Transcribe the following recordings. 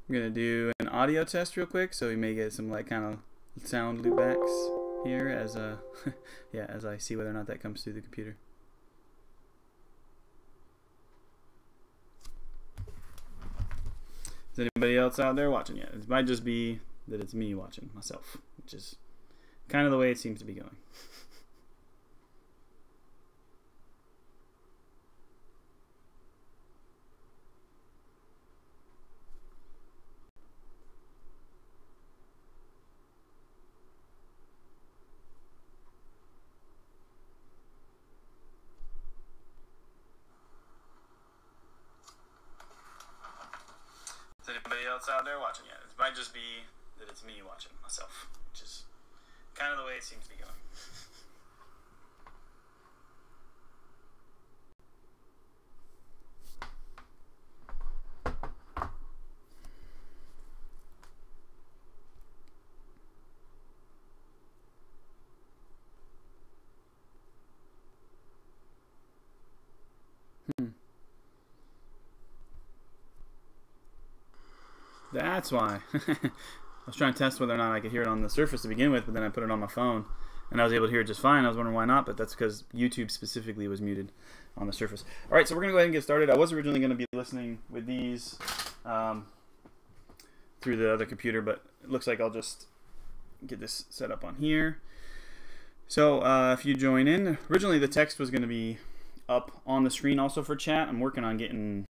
I'm gonna do an audio test real quick, so we may get some like kind of sound loopbacks here as yeah, as I see whether or not that comes through the computer. Is anybody else out there watching yet? It might just be that it's me watching myself, which is kind of the way it seems to be going. Is anybody else out there watching yet? It might just be that it's me watching myself, which is kind of the way it seems to be going. That's why. I was trying to test whether or not I could hear it on the Surface to begin with, but then I put it on my phone, and I was able to hear it just fine. I was wondering why not, but that's because YouTube specifically was muted on the Surface. All right, so we're going to go ahead and get started. I was originally going to be listening with these through the other computer, but it looks like I'll just get this set up on here. So if you join in, originally the text was going to be up on the screen also for chat. I'm working on getting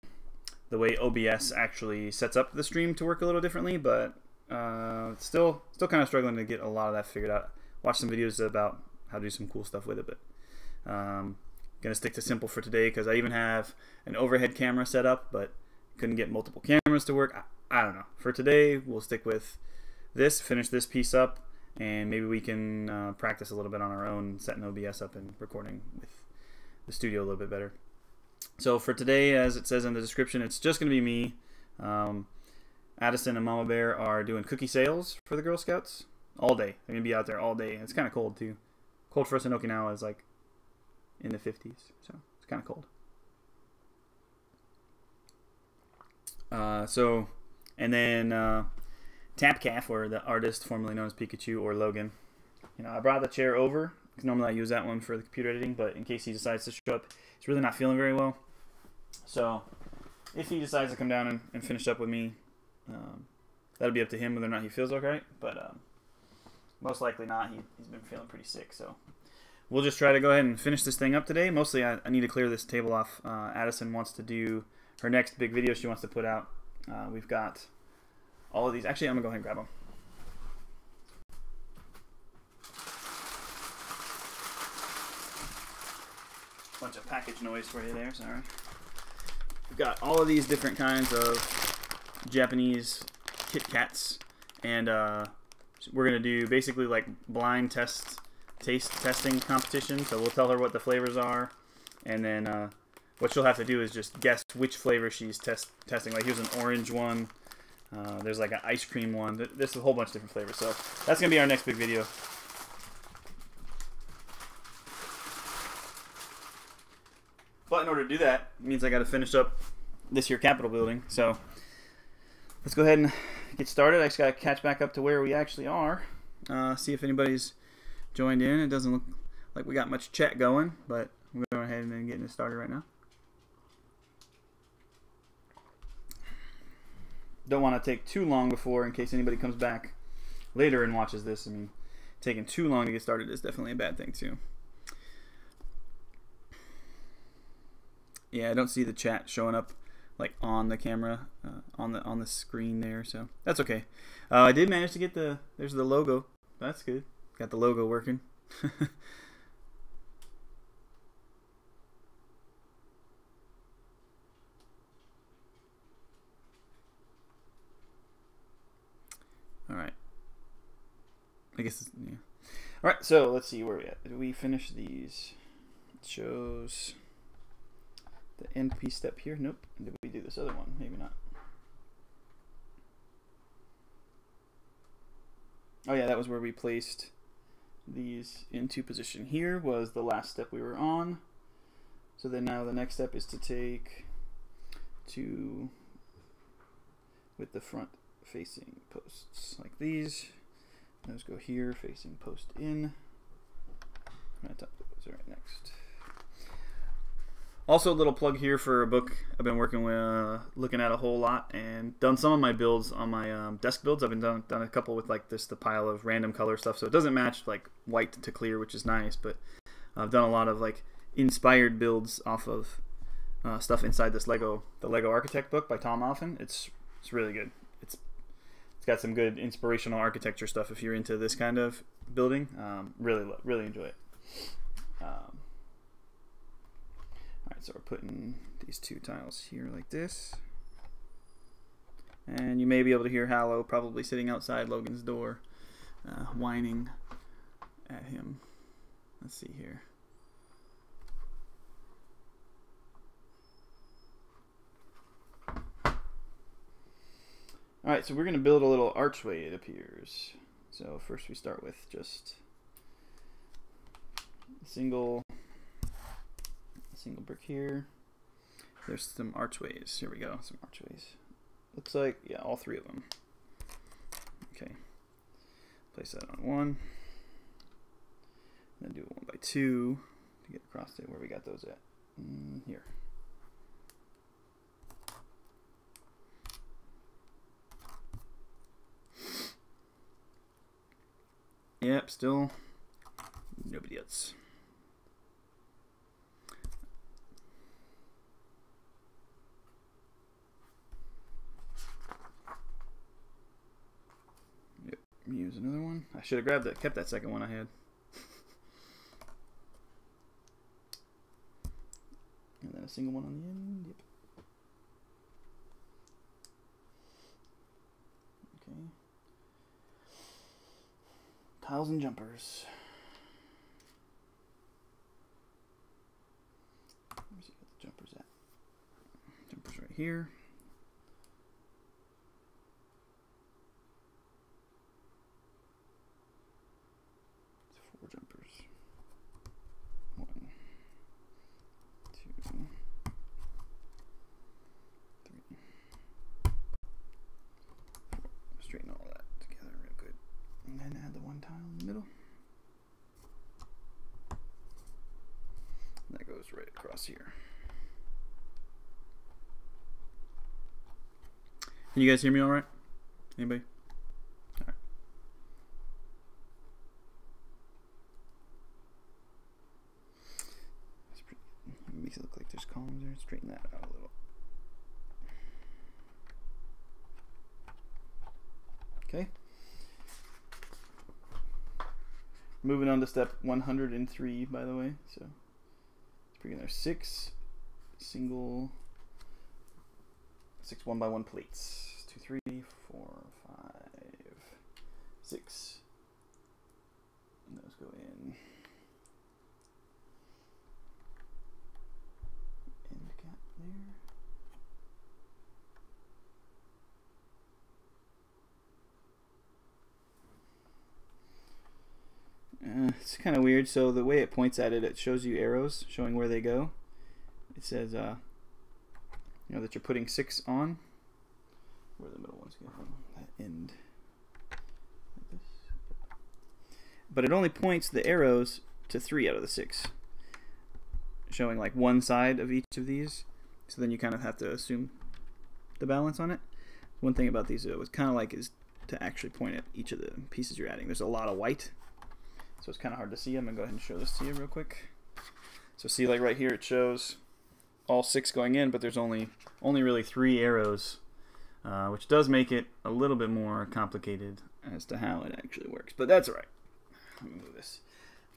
the way OBS actually sets up the stream to work a little differently, but still kind of struggling to get a lot of that figured out. Watch some videos about how to do some cool stuff with it, but gonna stick to simple for today because I even have an overhead camera set up, but couldn't get multiple cameras to work. I don't know. For today, we'll stick with this, finish this piece up, and maybe we can practice a little bit on our own, setting OBS up and recording with the studio a little bit better. So for today, as it says in the description, it's just going to be me. Addyson and Mama Bear are doing cookie sales for the Girl Scouts all day. They're going to be out there all day. It's kind of cold too. Cold for us in Okinawa is like in the 50s, so it's kind of cold. And then TAFKAP, or the artist formerly known as Pikachu, or Logan. You know, I brought the chair over because normally I use that one for the computer editing, but in case he decides to show up, he's really not feeling very well. So if he decides to come down and finish up with me, that'll be up to him whether or not he feels okay. But most likely not. He's been feeling pretty sick. So we'll just try to go ahead and finish this thing up today. Mostly I need to clear this table off. Addyson wants to do her next big video she wants to put out. We've got all of these. Actually, I'm going to go ahead and grab them. Bunch of package noise for you there, sorry. We've got all of these different kinds of Japanese Kit Kats, and we're gonna do basically like blind taste testing competition. So we'll tell her what the flavors are, and then what she'll have to do is just guess which flavor she's testing. Like here's an orange one, there's like an ice cream one. There's a whole bunch of different flavors. So that's gonna be our next big video. But in order to do that, it means I got to finish up this here Capitol building. So let's go ahead and get started. I just got to catch back up to where we actually are. See if anybody's joined in. It doesn't look like we got much chat going, but we're going ahead and getting it started right now. Don't want to take too long before, in case anybody comes back later and watches this. I mean, taking too long to get started is definitely a bad thing too. Yeah, I don't see the chat showing up like on the camera, on the screen there, so that's okay. I did manage to get there's the logo. That's good. Got the logo working. All right. I guess yeah. All right. So let's see where we at. Did we finish these? It shows the end piece step here. Nope. Did we do this other one? Maybe not. Oh yeah, that was where we placed these into position. Here was the last step we were on. So then now the next step is to take two with the front facing posts like these. Those go here, facing post in. I'm gonna top those right next. Also, a little plug here for a book I've been working with, looking at a whole lot, and done some of my builds on my desk builds. I've been done a couple with like the pile of random color stuff, so it doesn't match like white to clear, which is nice. But I've done a lot of like inspired builds off of stuff inside this the Lego Architect book by Tom Offen. It's really good. It's got some good inspirational architecture stuff if you're into this kind of building. Really enjoy it. Alright, so we're putting these two tiles here like this. And you may be able to hear Hallow probably sitting outside Logan's door, whining at him. Let's see here. Alright, so we're going to build a little archway, it appears. So first we start with just a single brick here. There's some archways. Here we go, some archways. Looks like, yeah, all three of them. Okay. Place that on one. Then do it 1 by 2 to get across to where we got those at. Here. Yep, still nobody else. Yep, use another one. I should have kept that second one I had. And then a single one on the end. Yep. Okay. Tiles and jumpers. Let me see what the jumpers at. Jumpers right here. It's 4 jumpers. 1, 2, 3. Straighten all that together real good. And then add the one tile in the middle. And that goes right across here. Can you guys hear me all right? Anybody? All right. That's pretty good. It makes it look like there's columns there. Straighten that out a little. Okay. Moving on to step 103, by the way. So let's bring in our 6 1x1 plates. 2, 3, 4, 5, 6. And those go in. End cap there. It's kind of weird. So the way it points at it, it shows you arrows showing where they go. It says, you know, that you're putting 6 on. Where the middle ones go from that end. Like this. But it only points the arrows to 3 out of the 6, showing like one side of each of these. So then you kind of have to assume the balance on it. One thing about these it was kind of like is to actually point at each of the pieces you're adding. There's a lot of white, so it's kind of hard to see. I'm gonna go ahead and show this to you real quick. So see, like right here, it shows all 6 going in, but there's only really 3 arrows, which does make it a little bit more complicated as to how it actually works. But that's all right. Let me move this.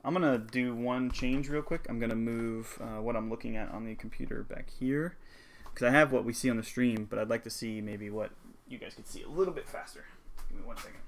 I'm gonna do one change real quick. I'm gonna move what I'm looking at on the computer back here, because I have what we see on the stream, but I'd like to see maybe what you guys could see a little bit faster. Give me 1 second.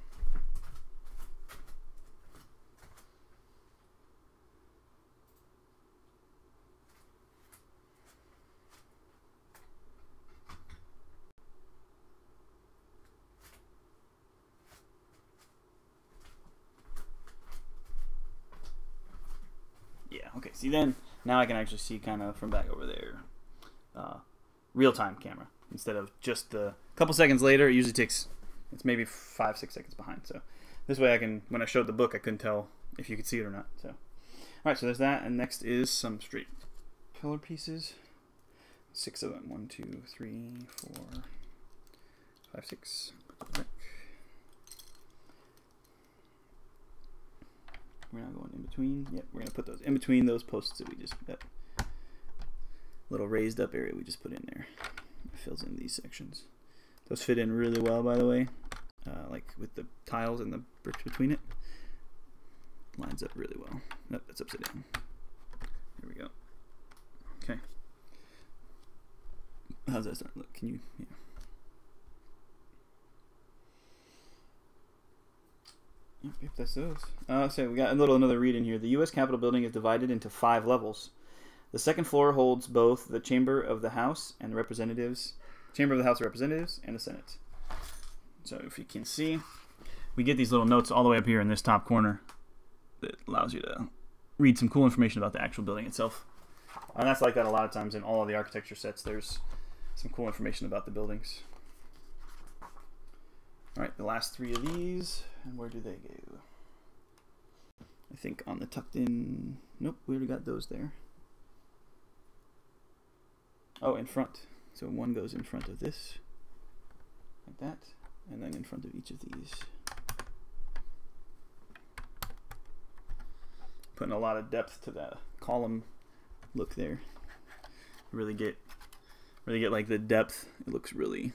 Okay, see then, now I can actually see kind of from back over there, real-time camera, instead of just the couple seconds later. It usually takes It's maybe 5-6 seconds behind. So this way I can, when I showed the book, I couldn't tell if you could see it or not. So, all right, so there's that. And next is some straight pillar pieces. 6 of them. 1, 2, 3, 4, 5, 6. We're not going in between. Yep, we're gonna put those in between those posts that we just, that little raised up area we just put in there. It fills in these sections. Those fit in really well, by the way. Like with the tiles and the bricks between it. Lines up really well. Nope, that's upside down. There we go. Okay. How's that start? Look, can you, yeah. Yep, that's those. So we got another read in here. The U.S. Capitol building is divided into 5 levels. The second floor holds both the Chamber of the House and the Representatives, Chamber of the House of Representatives, and the Senate. So if you can see, we get these little notes all the way up here in this top corner that allows you to read some cool information about the actual building itself. And that's like that a lot of times in all of the architecture sets. There's some cool information about the buildings. All right, the last 3 of these, and where do they go? I think on the tucked in, nope, we already got those there. Oh, in front. So one goes in front of this, like that, and then in front of each of these. Putting a lot of depth to the column look there. Really get like the depth. It looks really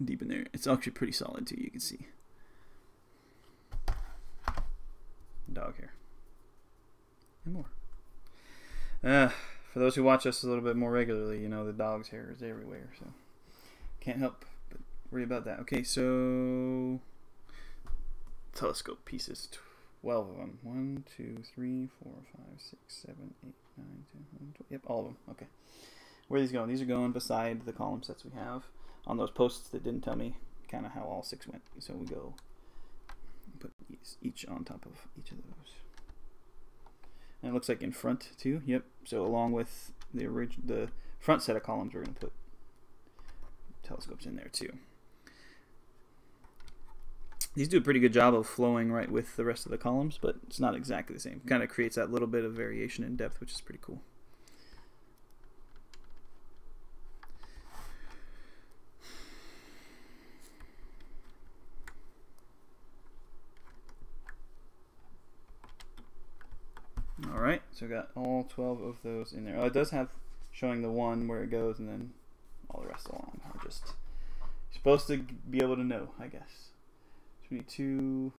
deep in there. It's actually pretty solid too, you can see. Dog hair. And more. For those who watch us a little bit more regularly, you know the dog's hair is everywhere, so can't help but worry about that. Okay, so telescope pieces, 12 of them. 1, 2, 3, 4, 5, 6, 7, 8, 9, 10, 11, 12. Yep, all of them. Okay. Where are these going? These are going beside the column sets we have on those posts that didn't tell me kind of how all 6 went. So we go put each on top of each of those. And it looks like in front too. Yep. So along with the front set of columns, we're going to put telescopes in there too. These do a pretty good job of flowing right with the rest of the columns, but it's not exactly the same. Kind of creates that little bit of variation in depth, which is pretty cool. Alright, so we got all 12 of those in there. Oh, it does have showing the one where it goes and then all the rest along. We're just supposed to be able to know, I guess. So we need two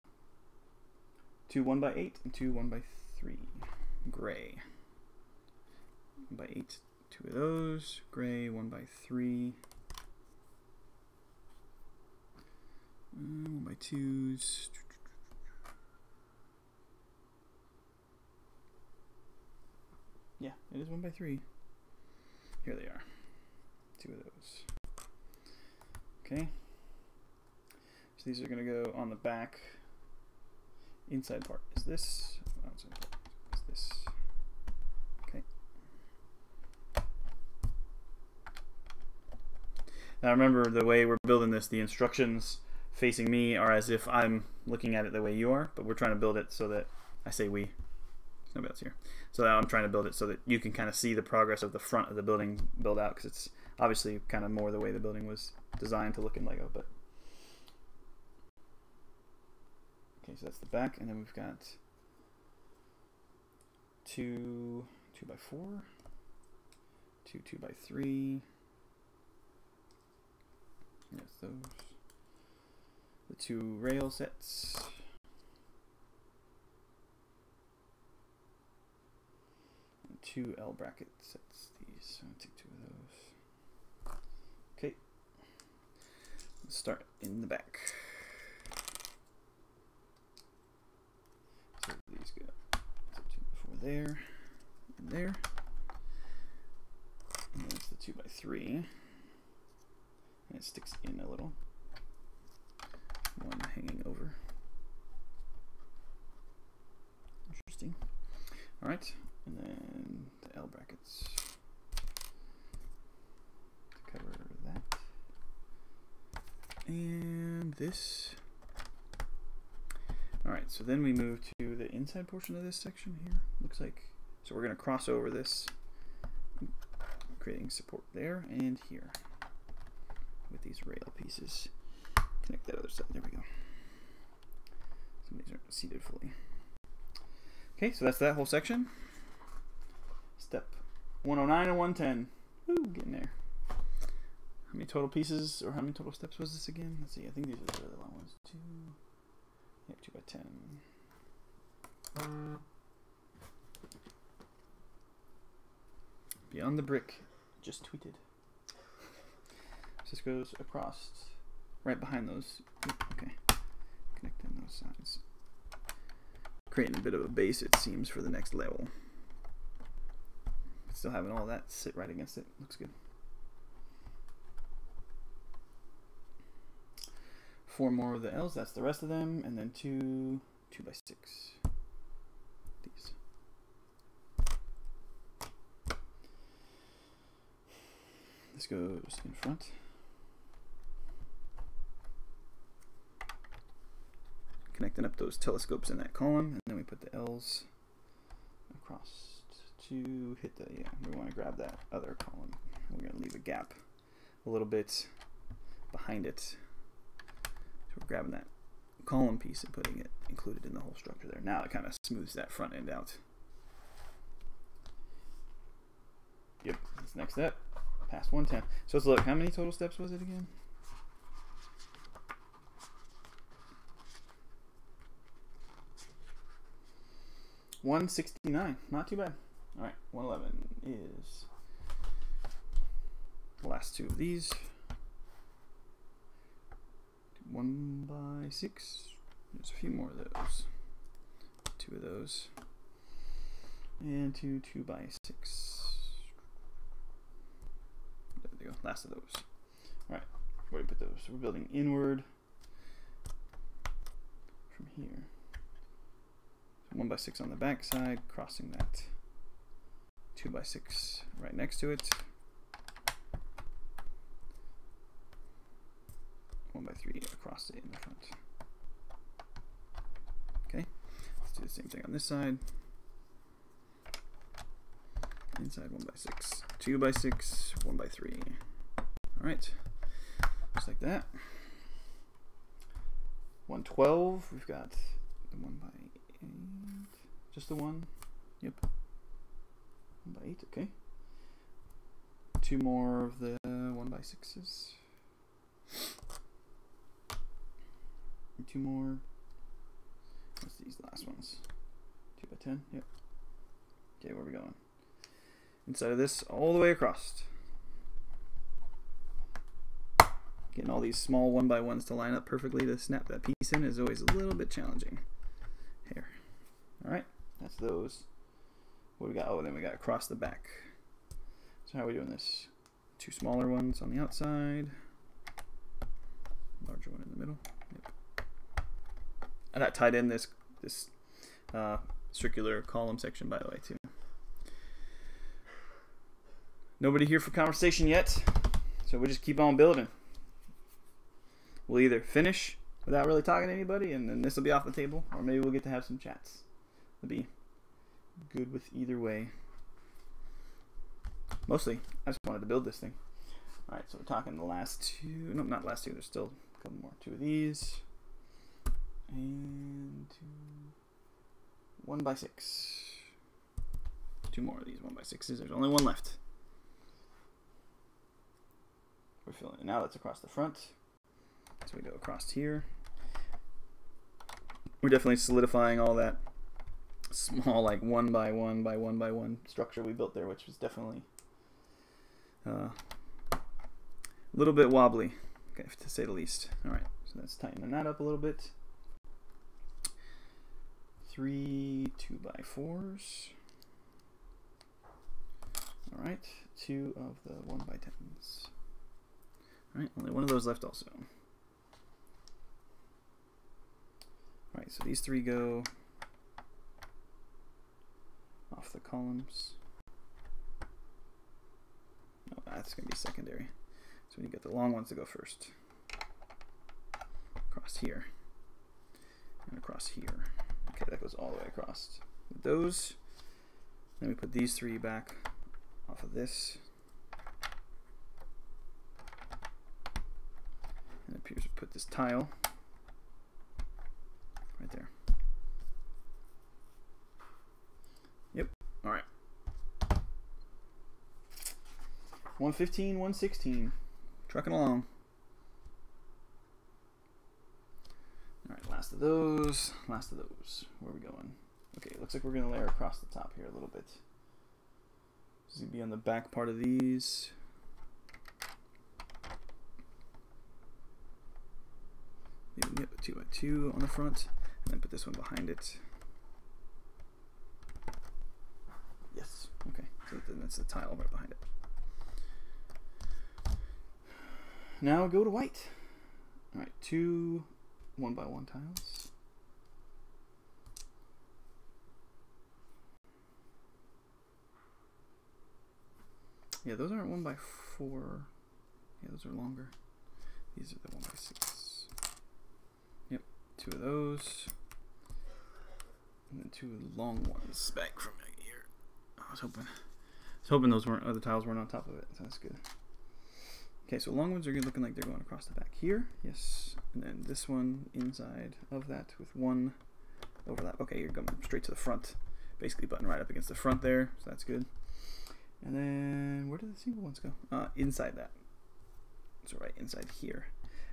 1x8 and 2 1x3. Gray. 1x8, 2 of those. Gray, 1x3. 1x2s. Yeah, it is 1x3. Here they are. 2 of those. Okay. So these are going to go on the back. Inside part is this. Outside part is this. Okay. Now remember, the way we're building this, the instructions facing me are as if I'm looking at it the way you are, but we're trying to build it so that, I say we, there's nobody else here. So I'm trying to build it so that you can kind of see the progress of the front of the building build out, because it's obviously kind of more the way the building was designed to look in Lego. But okay, so that's the back, and then we've got 2 2x4, 2 2x3. Yes, those. The 2 rail sets. And 2 L bracket sets. These. I'm gonna take 2 of those. Okay. Let's start in the back. So these go. So 2x4 there, and there. And that's the 2x3. And it sticks in a little. One hanging over. Interesting. Alright, and then the L brackets to cover that. And this. All right, so then we move to the inside portion of this section here. Looks like, so we're gonna cross over this, creating support there and here with these rail pieces. Connect that other side, there we go. Some of these aren't seated fully. Okay, so that's that whole section. Step 109 and 110. Woo, getting there. How many total pieces, or how many total steps was this again? Let's see, I think these are the really long ones. 2 by 10. Beyond the brick, just tweeted. So this goes across, right behind those. Okay, connecting those sides. Creating a bit of a base, it seems, for the next level. Still having all that sit right against it. Looks good. 4 more of the L's, that's the rest of them, and then 2 by 6. These. This goes in front. Connecting up those telescopes in that column, and then we put the L's across to hit the, yeah, we want to grab that other column. We're going to leave a gap a little bit behind it. We're grabbing that column piece and putting it included in the whole structure there. Now it kind of smooths that front end out. Yep, that's the next step. Past 110. So let's look, how many total steps was it again? $169, not too bad. All right, 111 is the last 2 of these. 1 by 6. There's a few more of those. 2 of those. And 2 by 6. There we go. Last of those. Alright, where do we put those? So we're building inward from here. So 1 by 6 on the back side, crossing that 2 by 6 right next to it. 1 by 3 across it in the front. Okay, let's do the same thing on this side. Inside 1 by 6, 2 by 6, 1 by 3. All right, just like that. 112. We've got the 1 by 8. Just the one. Yep. 1 by 8. Okay. 2 more of the 1 by 6s. 2 more. What's these last ones? 2 by 10. Yep. Okay, where are we going? Inside of this, all the way across. Getting all these small 1 by 1s to line up perfectly to snap that piece in is always a little bit challenging. Here. All right, that's those. What do we got? Oh, then we got across the back. So how are we doing this? 2 smaller ones on the outside. Larger one in the middle. Yep. And that tied in this circular column section, by the way, too. Nobody here for conversation yet, so we'll just keep on building. We'll either finish without really talking to anybody, and then this will be off the table, or maybe we'll get to have some chats. It'll be good with either way. Mostly, I just wanted to build this thing. All right, so we're talking the last 2. No, not last 2. There's still a couple more. 2 of these, and 2 1 by 6. 2 more of these 1 by 6s. There's only 1 left. We're filling it now. That's across the front. So we go across here. We're definitely solidifying all that small, like 1 by 1 by 1 by 1 structure we built there, which was definitely a little bit wobbly, okay, to say the least. All right, so that's tightening that up a little bit. 3 2 by 4s. All right, 2 of the 1 by 10s. All right, only 1 of those left also. All right, so these 3 go off the columns. No, that's going to be secondary. So we get the long ones to go first. across here, and across here. Okay, that goes all the way across. With those, then we put these 3 back off of this. And it appears we put this tile right there. Yep. All right. 115, 116. Trucking along. All right, last of those. Last of those. Where are we going? Okay, it looks like we're going to layer across the top here a little bit. This is going to be on the back part of these. Maybe we get the 2x2 on the front, and then put this one behind it. Yes. Okay. So then that's the tile right behind it. Now go to white. All right, 2 1x1 tiles. Yeah, those aren't 1x4. Yeah, those are longer. These are the 1x6. Yep, 2 of those. And then 2 long ones back from here. I was hoping those other tiles weren't on top of it. So that's good. Okay, so long ones are looking like they're going across the back here. Yes. And then this one inside of that with 1 overlap. Okay, you're going straight to the front. Basically button right up against the front there. So that's good. And then where did the single ones go? Inside that. So right inside here.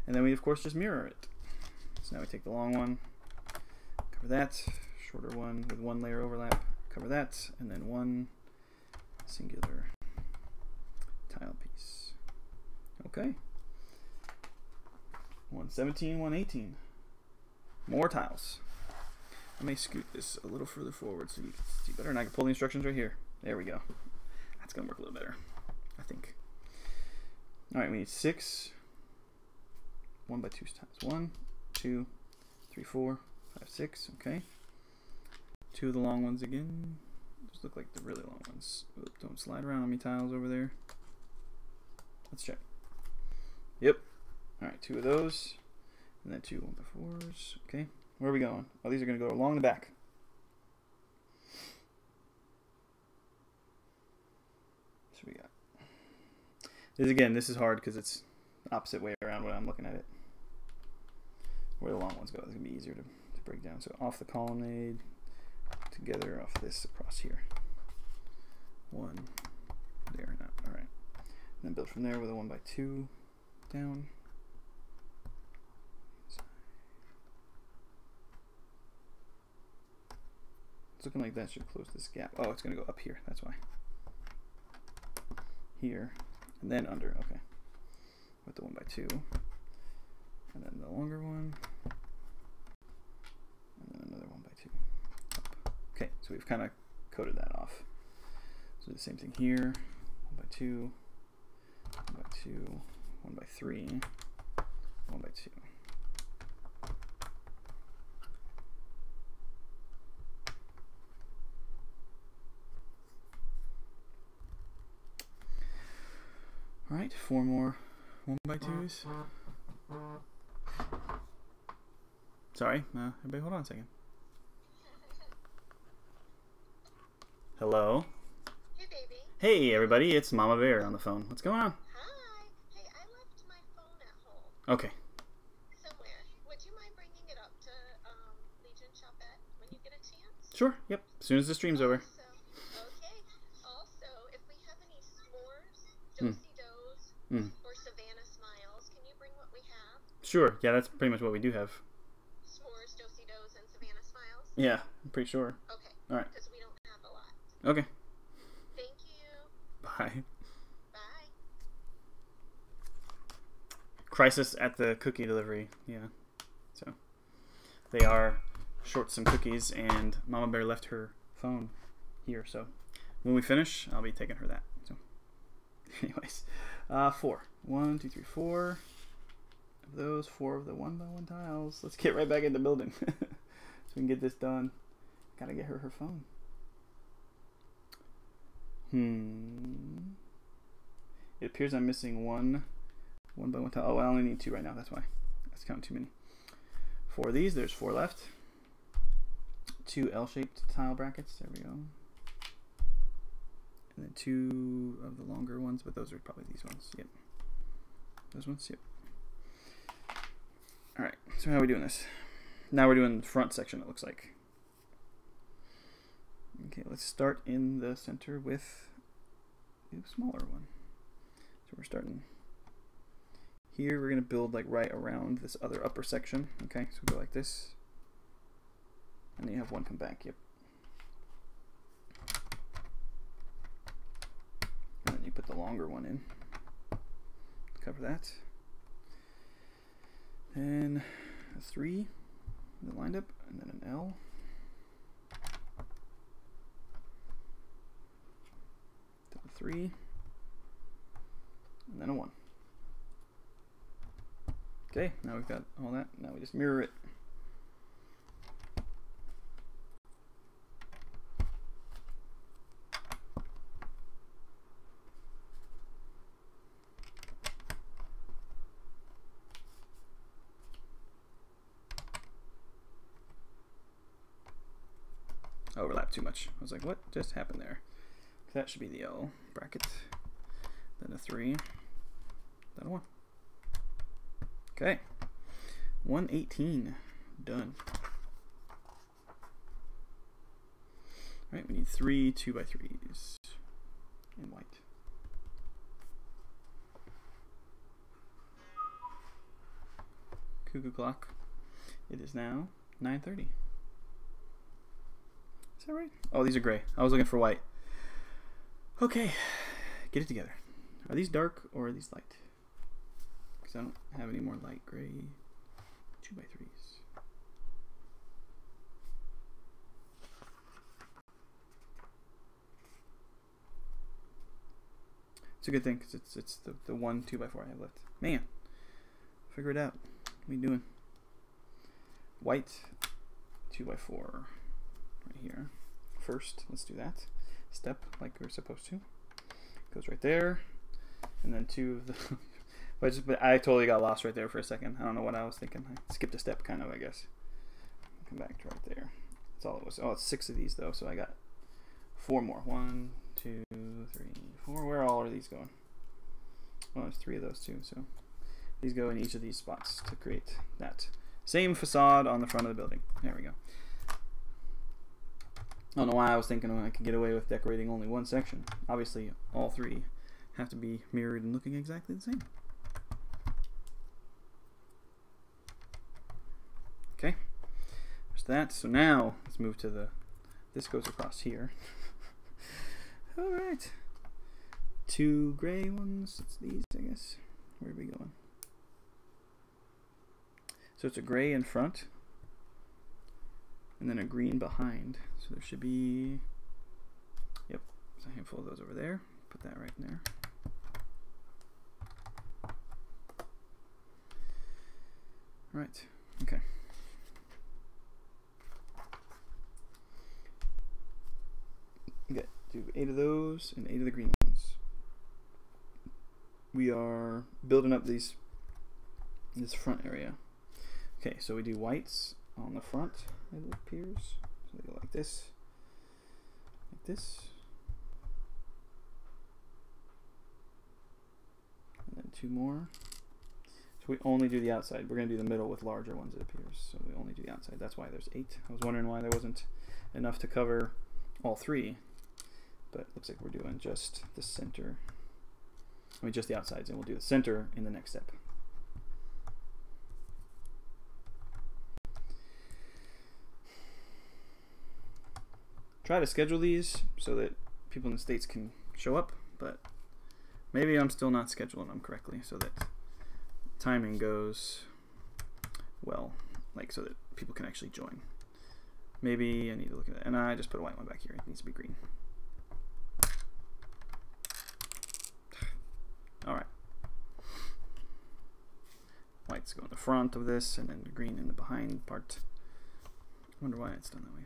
And then we of course just mirror it. So now we take the long one, cover that, shorter one with 1 layer overlap, cover that, and then 1 singular tile piece. Okay. 117, 118. More tiles. I may scoot this a little further forward so you can see better, and I can pull the instructions right here. There we go. That's gonna work a little better, I think. All right, we need 6 1x2 tiles. 1, 2, 3, 4, 5, 6. Okay. 2 of the long ones again. Those look like the really long ones. Oop, don't slide around on me, tiles over there. Let's check. Yep. All right, 2 of those, and then 2 1x4s. Okay. Where are we going? Oh, these are gonna go along the back. We got this again. This is hard because it's the opposite way around when I'm looking at it. Where the long ones go, it's gonna be easier to break down. So off the colonnade, together off this across here. 1 there, not all right. And then build from there with a 1x2 down. It's looking like that should close this gap. Oh, it's gonna go up here. That's why. Here and then under. Okay, with the 1x2, and then the longer one, and then another 1x2 up. Okay, so we've kind of coated that off. So the same thing here. 1x2, 1x2, 1x3, 1x2. All right, 4 more 1x2s. Sorry, everybody hold on a second. Hello? Hey, baby. Hey, everybody, it's Mama Bear on the phone. What's going on? Hi. Hey, I left my phone at home. Okay. Somewhere. Would you mind bringing it up to Legion Shopette when you get a chance? Sure, yep. As soon as the stream's over. Okay. Also, if we have any s'mores, or Savannah Smiles, can you bring what we have? Sure, yeah, that's pretty much what we do have. S'mores, Do-si-dos, and Savannah Smiles? Yeah, I'm pretty sure. Okay. Alright. Because we don't have a lot. Okay. Thank you. Bye. Bye. Crisis at the cookie delivery, yeah. So, they are short some cookies, and Mama Bear left her phone here, so when we finish, I'll be taking her that. So, anyways. 4. 1, 2, 3, 4 of those. 4 of the 1x1 tiles. Let's get right back in the building so we can get this done. Gotta get her phone. It appears I'm missing 1 1x1 tile. Oh, I only need 2 right now. That's why. That's counting too many. 4 of these. There's 4 left. 2 L-shaped tile brackets. There we go. And then 2 of the longer ones, but those are probably these ones. Yep. Those ones. Yep. All right. So how are we doing this? Now we're doing the front section. It looks like. Okay. Let's start in the center with the smaller one. So we're starting here. We're gonna build like right around this other upper section. Okay. So we go like this, and then you have one come back. Yep. And then you put the longer one in. Cover that. Then a 3 that lined up, and then an L. Then a 3, and then a 1. Okay, now we've got all that. Now we just mirror it. Overlap too much. I was like, what just happened there? That should be the L bracket. Then a 3. Then a 1. Okay. 118. Done. Alright, we need 3 2x3s in white. Cuckoo clock. It is now 9:30. Is that right? Oh, these are gray. I was looking for white. Okay, get it together. Are these dark or are these light? Because I don't have any more light gray 2x3s. It's a good thing because it's the one 2x4 I have left. Man, figure it out. What are you doing? White 2x4 right here. First, let's do that. Step like we're supposed to. Goes right there, and then 2 of the. but I totally got lost right there for a second. I don't know what I was thinking. I skipped a step, kind of, I guess. Come back to right there. That's all it was. Oh, it's 6 of these though, so I got 4 more. 1, 2, 3, 4. Where all are these going? Well, there's 3 of those too. So these go in each of these spots to create that same facade on the front of the building. There we go. I don't know why I was thinking I could get away with decorating only one section. Obviously, all 3 have to be mirrored and looking exactly the same. Okay, there's that. So now let's move to the. This goes across here. All right, 2 gray ones. It's these, I guess. Where are we going? So it's a gray in front, and then a green behind. So there should be, yep, there's a handful of those over there. Put that right in there. Right, okay. Okay, do 8 of those and 8 of the green ones. We are building up this front area. Okay, so we do whites on the front, it appears. So they go like this, and then 2 more. So we only do the outside. We're going to do the middle with larger ones, it appears. So we only do the outside. That's why there's 8. I was wondering why there wasn't enough to cover all 3, but it looks like we're doing just the center. I mean, just the outsides, and we'll do the center in the next step. Try to schedule these so that people in the States can show up, but maybe I'm still not scheduling them correctly so that timing goes well, like so that people can actually join. Maybe I need to look at that. And I just put a white one back here. It needs to be green. All right. Whites go in the front of this, and then the green in the behind part. I wonder why it's done that way.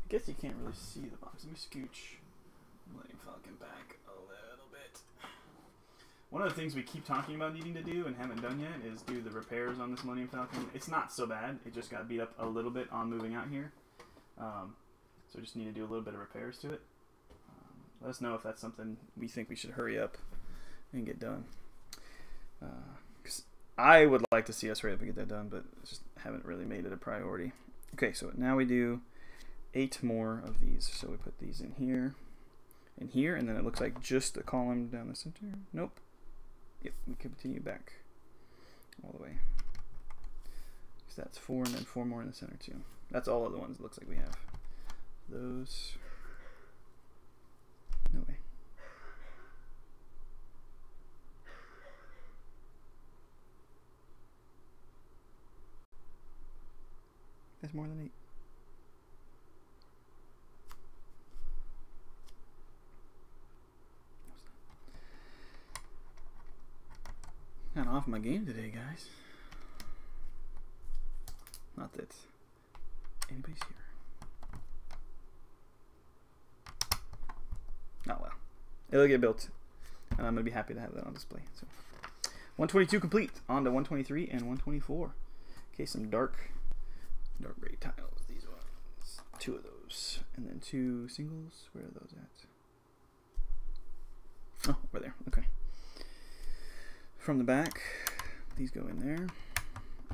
I guess you can't really see the box. Let me scooch Millennium Falcon back a little bit. One of the things we keep talking about needing to do and haven't done yet is do the repairs on this Millennium Falcon. It's not so bad. It just got beat up a little bit on moving out here. So just need to do a little bit of repairs to it. Let us know if that's something we think we should hurry up and get done. Because I would like to see us hurry up and get that done, but just haven't really made it a priority. Okay, so now we do 8 more of these. So we put these in here, and then it looks like just a column down the center. Nope. Yep, we continue back all the way. So that's 4, and then 4 more in the center too. That's all of the ones it looks like we have. Those. No way. That's more than 8. Kind of off my game today, guys. Not that anybody's here. Oh well. It'll get built. And I'm going to be happy to have that on display. So 122 complete. On to 123 and 124. Okay, some dark gray tiles. These ones. 2 of those. And then 2 singles. Where are those at? Oh, over there. Okay. From the back, these go in there.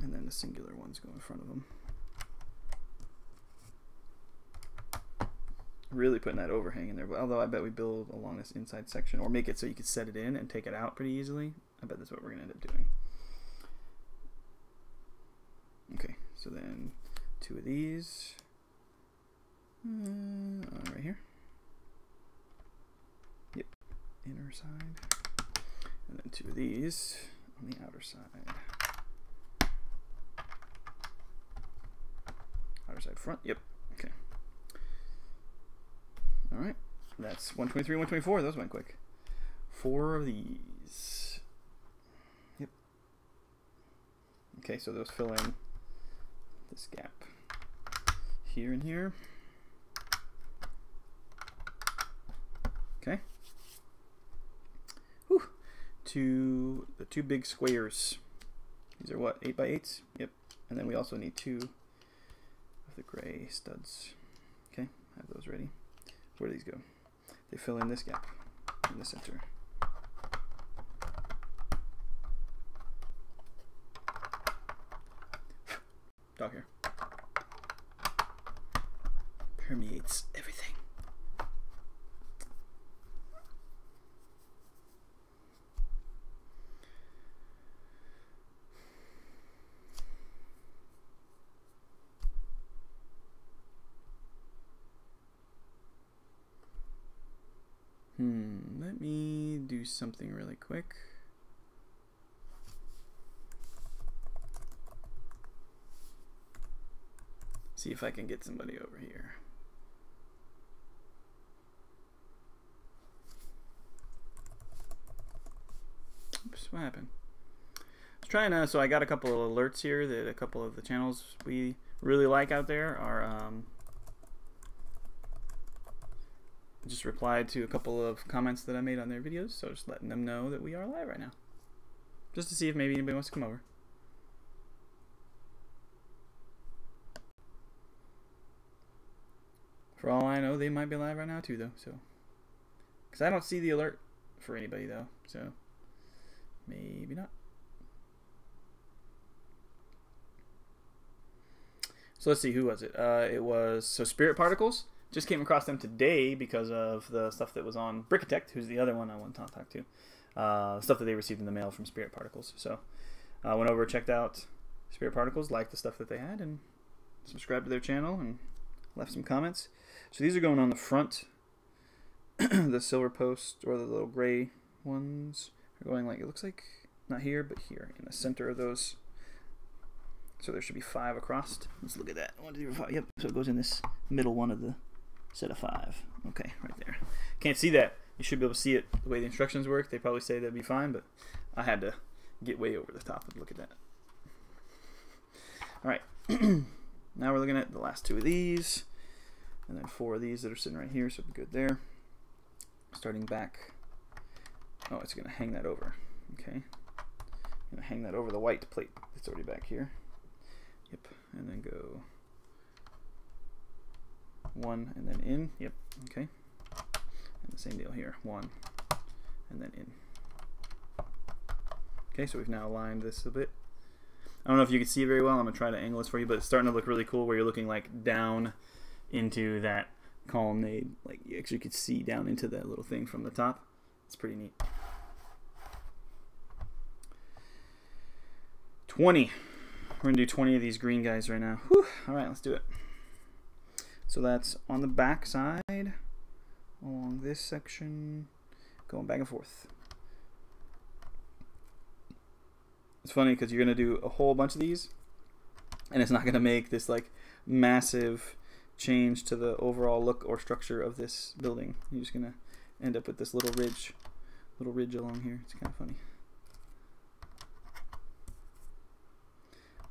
And then the singular ones go in front of them. Really putting that overhang in there, but although I bet we build along this inside section or make it so you could set it in and take it out pretty easily. I bet that's what we're gonna end up doing. Okay, so then 2 of these right here. Yep, inner side, and then 2 of these on the outer side. Outer side front. Yep. Okay. All right, that's 123, 124. Those went quick. 4 of these. Yep. Okay, so those fill in this gap here and here. Okay. Whew. The 2 big squares. These are what, 8 by 8s? Yep. And then we also need 2 of the gray studs. Okay, have those ready. Where do these go? They fill in this gap in the center. Dog hair. Permeates everything. Let me do something really quick. See if I can get somebody over here. Oops, what happened? I was trying to, so I got a couple of alerts here that a couple of the channels we really like out there are just replied to a couple of comments that I made on their videos, so just letting them know that we are live right now. Just to see if maybe anybody wants to come over. For all I know, they might be live right now too, though, so. Because I don't see the alert for anybody, though, so maybe not. So let's see, who was it? It was, so Spirit Particles. Just came across them today because of the stuff that was on Brickitect, who's the other one I want to talk to. Stuff that they received in the mail from Spirit Particles. So I went over, checked out Spirit Particles, liked the stuff that they had, and subscribed to their channel and left some comments. So these are going on the front. The silver post, or the little gray ones, are going like, it looks like, not here, but here, in the center of those. So there should be 5 across. Let's look at that. 1, 2, 3, 4, 5. Yep, so it goes in this middle one of the set of 5. Okay, right there. Can't see that. You should be able to see it the way the instructions work. They probably say that'd be fine, but I had to get way over the top and look at that. All right. Now we're looking at the last 2 of these. and then 4 of these that are sitting right here, so it'll be good there. Starting back, oh, it's going to hang that over. Okay, I'm going to hang that over the white plate that's already back here. Yep, and then go 1 and then in. Yep, okay. And the same deal here, 1 and then in. Okay, so we've now aligned this a bit. I don't know if you can see it very well. I'm going to try to angle this for you, but it's starting to look really cool where you're looking like down into that colonnade. Like you actually could see down into that little thing from the top. It's pretty neat. 20. We're going to do 20 of these green guys right now. Whew. All right, let's do it. So that's on the back side, along this section, going back and forth. It's funny because you're going to do a whole bunch of these, and it's not going to make this like massive change to the overall look or structure of this building. You're just going to end up with this little ridge along here. It's kind of funny.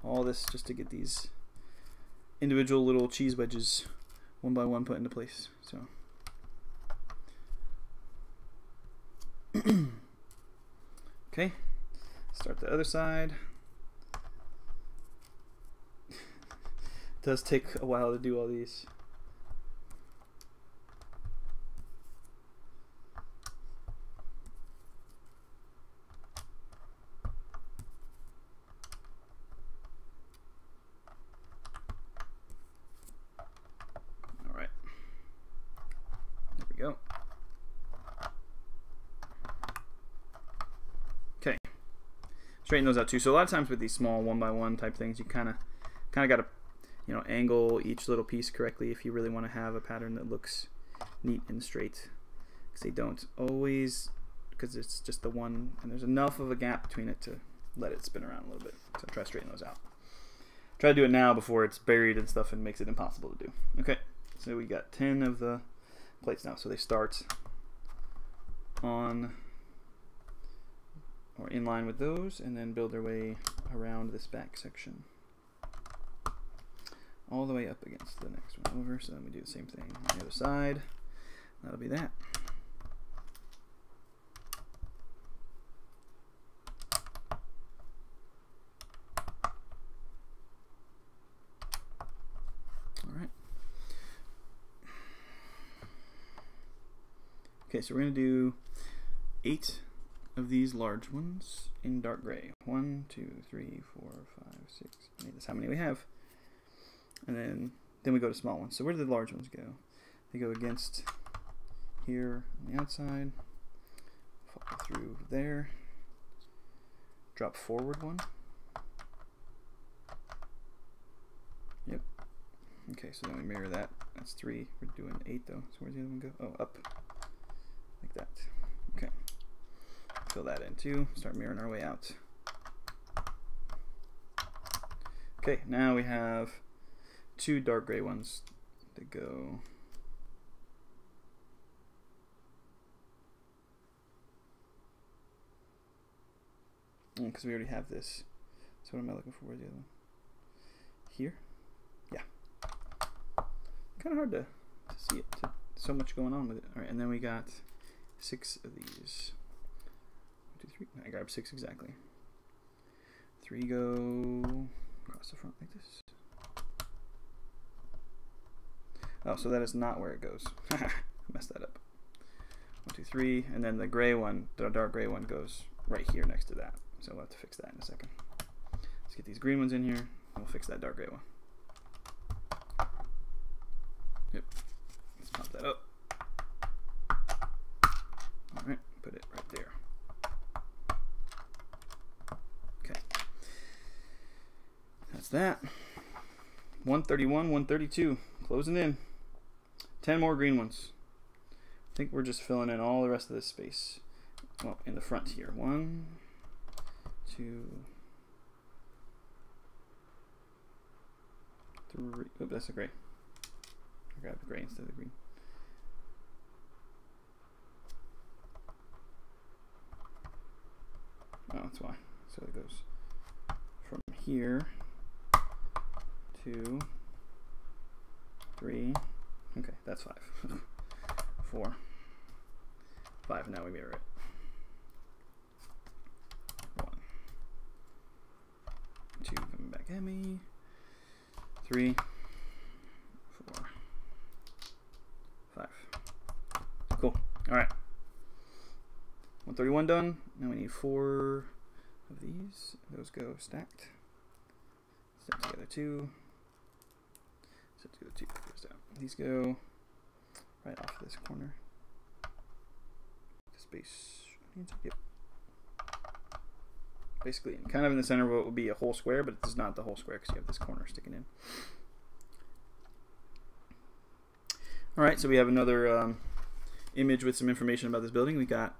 All this just to get these individual little cheese wedges one by one put into place. So okay, start the other side. It does take a while to do all these. Go. Okay, straighten those out too. So a lot of times with these small 1x1 type things, you kind of got to, you know, angle each little piece correctly if you really want to have a pattern that looks neat and straight. Because they don't always, because it's just the one, and there's enough of a gap between it to let it spin around a little bit. So try to straighten those out. Try to do it now before it's buried and stuff and makes it impossible to do. Okay, so we got 10 of the plates now, so they start on or in line with those and then build their way around this back section all the way up against the next one over. So then we do the same thing on the other side. That'll be that. Okay, so we're going to do 8 of these large ones in dark gray. 1, 2, 3, 4, 5, 6, 8. That's how many we have. And then we go to small ones. So where do the large ones go? They go against here on the outside, follow through there, drop forward 1. Yep. Okay, so then we mirror that. That's 3. We're doing 8 though. So where's the other one go? Oh, up. Like that. Okay. Fill that in too. Start mirroring our way out. Okay, now we have 2 dark gray ones that go because we already have this. So what am I looking for? Where's the other one? Here? Yeah. Kind of hard to see it. So much going on with it. All right, and then we got 6 of these. 1, 2, 3. I grabbed 6 exactly. 3 go across the front like this. Oh, so that is not where it goes. I messed that up. 1, 2, 3, and then the gray one, the dark gray one, goes right here next to that. So we'll have to fix that in a second. Let's get these green ones in here, and we'll fix that dark gray one. Yep. Let's pop that up. Alright, put it right there. Okay. That's that. 131, 132. Closing in. 10 more green ones. I think we're just filling in all the rest of this space. Well, in the front here. 1, 2, 3. Oh, that's a gray. I grabbed the gray instead of the green. Oh, that's why. So it goes from here, 2, 3. Okay, that's 5. 4, 5. Now we mirror it. 1, 2, coming back at me. 3, 4, 5. Cool. All right. 131 done. Now we need 4 of these. Those go stacked. Step together 2. Step together 2. Goes down. These go right off this corner. Space. Yep. Basically, kind of in the center of what would be a whole square, but it's not the whole square because you have this corner sticking in. All right, so we have another image with some information about this building. We got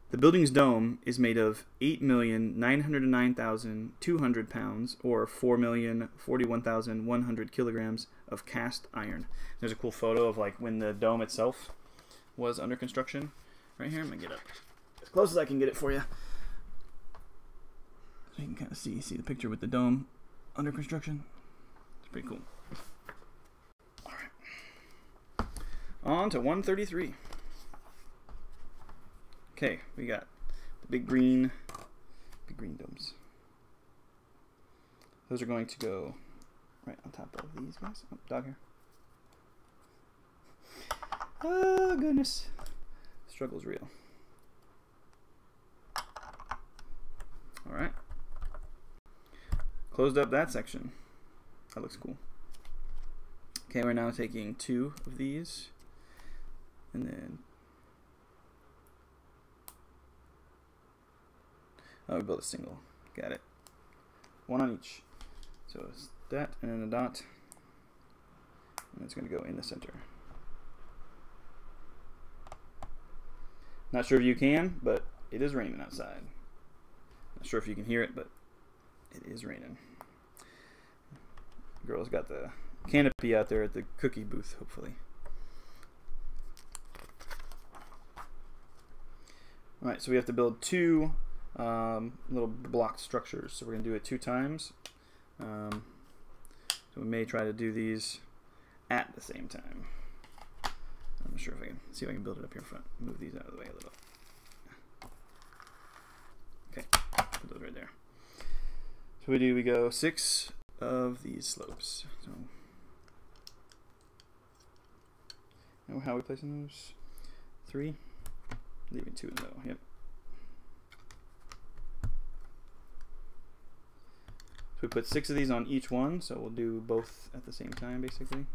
the building's dome is made of 8,909,200 pounds, or 4,041,100 kilograms of cast iron. There's a cool photo of like when the dome itself was under construction. Right here, I'm gonna get up as close as I can get it for you, so you can kind of see the picture with the dome under construction. It's pretty cool. All right, on to 133. Okay, we got the big green domes. Those are going to go right on top of these guys. Oh, dog here. Oh goodness. Struggle's real. All right. Closed up that section. That looks cool. Okay, we're now taking 2 of these, and then we built a single. Got it. 1 on each. So it's that, and then a dot, and it's going to go in the center. Not sure if you can, but it is raining outside. Not sure if you can hear it, but it is raining. Girl's got the canopy out there at the cookie booth, hopefully. Alright, so we have to build 2 little block structures. So we're going to do it 2 times. So we may try to do these at the same time. I'm not sure if I can see if I can build it up here in front. Move these out of the way a little. Okay, put those right there. So we go 6 of these slopes. So know how we placing those? 3, leaving 2 in the middle. Yep. So we put 6 of these on each one, so we'll do both at the same time, basically.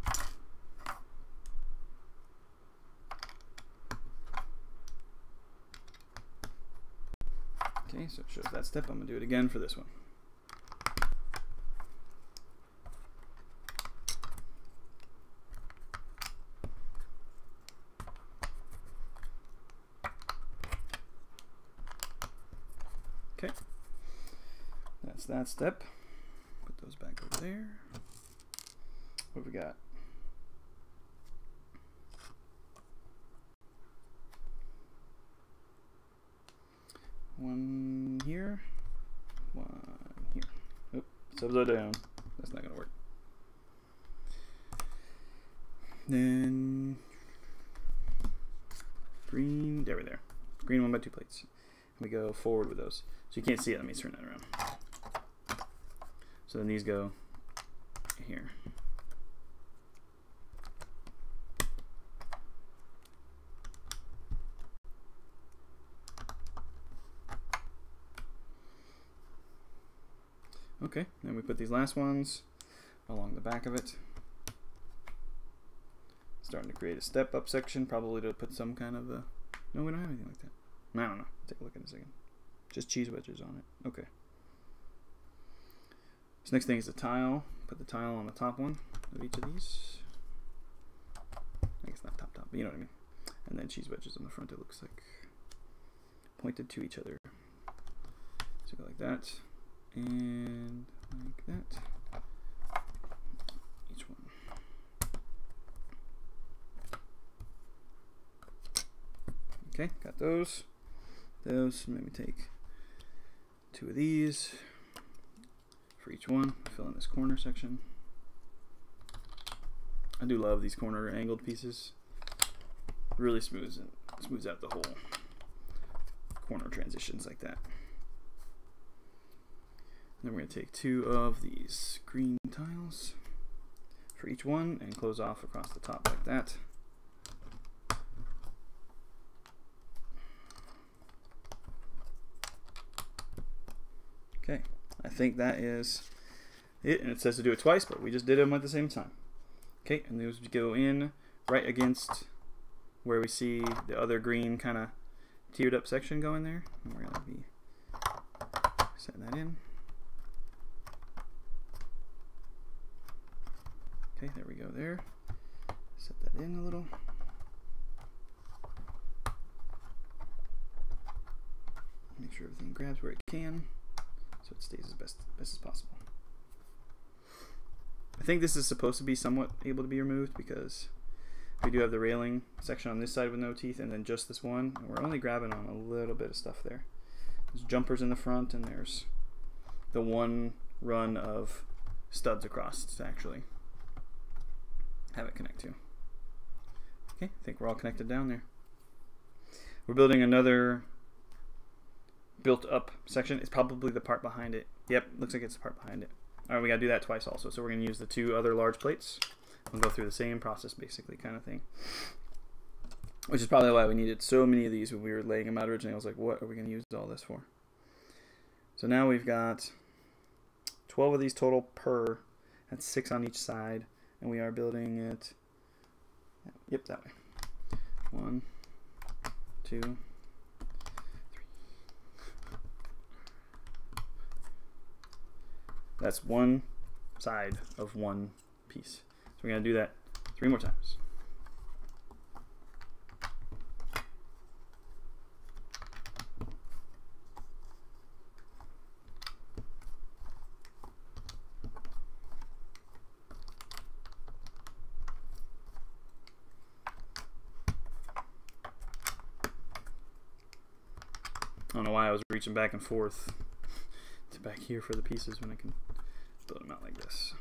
Okay, so it shows that step. I'm going to do it again for this one. Okay, that's that step. Put those back over there. What have we got? One here, one here. Oop, it's upside down. That's not gonna work. Then green, there we there. Green 1 by 2 plates. And we go forward with those. So you can't see it. Let me turn that around. So then these go here. Okay, then we put these last ones along the back of it. Starting to create a step up section, probably to put some kind of a... No, we don't have anything like that. I don't know. Take a look in a second. Just cheese wedges on it. Okay. This next thing is the tile. Put the tile on the top one of each of these. I guess not top, but you know what I mean. And then cheese wedges on the front, it looks like. Pointed to each other. So go like that. And like that. Each one. Okay, got those. Those, maybe take 2 of these for each one. Fill in this corner section. I do love these corner angled pieces. Really smooths out the whole corner transitions like that. Then we're going to take 2 of these green tiles for each one and close off across the top like that. Okay, I think that is it, and it says to do it twice, but we just did them at the same time. Okay, and those go in right against where we see the other green kind of tiered up section going there. And we're going to be setting that in. Okay, there we go there. Set that in a little. Make sure everything grabs where it can so it stays as best as possible. I think this is supposed to be somewhat able to be removed because we do have the railing section on this side with no teeth and then just this one, and we're only grabbing on a little bit of stuff there. There's jumpers in the front and there's the one run of studs across to actually have it connect to. Okay, I think we're all connected down there. We're building another built up section. It's probably the part behind it. Yep, looks like it's the part behind it. All right, we got to do that twice also. So we're going to use the 2 other large plates. We'll go through the same process basically kind of thing. Which is probably why we needed so many of these when we were laying them out originally. I was like, what are we going to use all this for? So now we've got 12 of these total per. That's 6 on each side. And we are building it, yep, that way. 1, 2, 3. That's one side of one piece. So we're going to do that 3 more times. I don't know why I was reaching back and forth to back here for the pieces when I can build them out like this.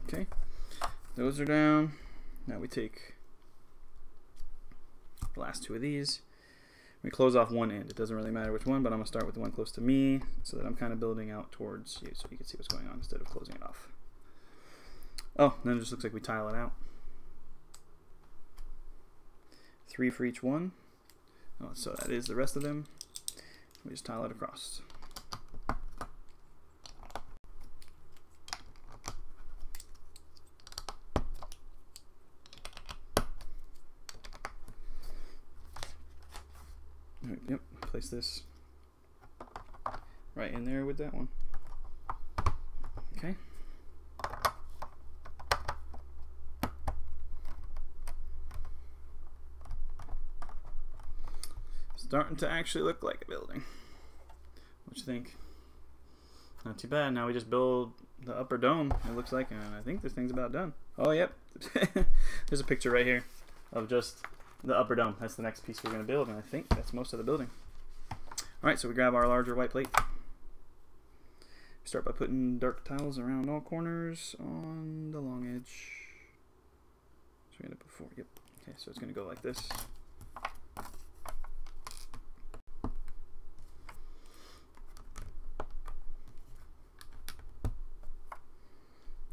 Okay, those are down. Now we take the last 2 of these. We close off one end. It doesn't really matter which one, but I'm going to start with the one close to me so that I'm kind of building out towards you so you can see what's going on instead of closing it off. Oh, then it just looks like we tile it out. 3 for each one. Oh, so that is the rest of them. We just tile it across. Yep, place this right in there with that one. Okay. Starting to actually look like a building. What you think? Not too bad. Now we just build the upper dome, it looks like, and I think this thing's about done. Oh, yep. There's a picture right here of just the upper dome. That's the next piece we're going to build, and I think that's most of the building. Alright, so we grab our larger white plate. We start by putting dark tiles around all corners on the long edge. So we did it before. Yep. Okay, so it's going to go like this.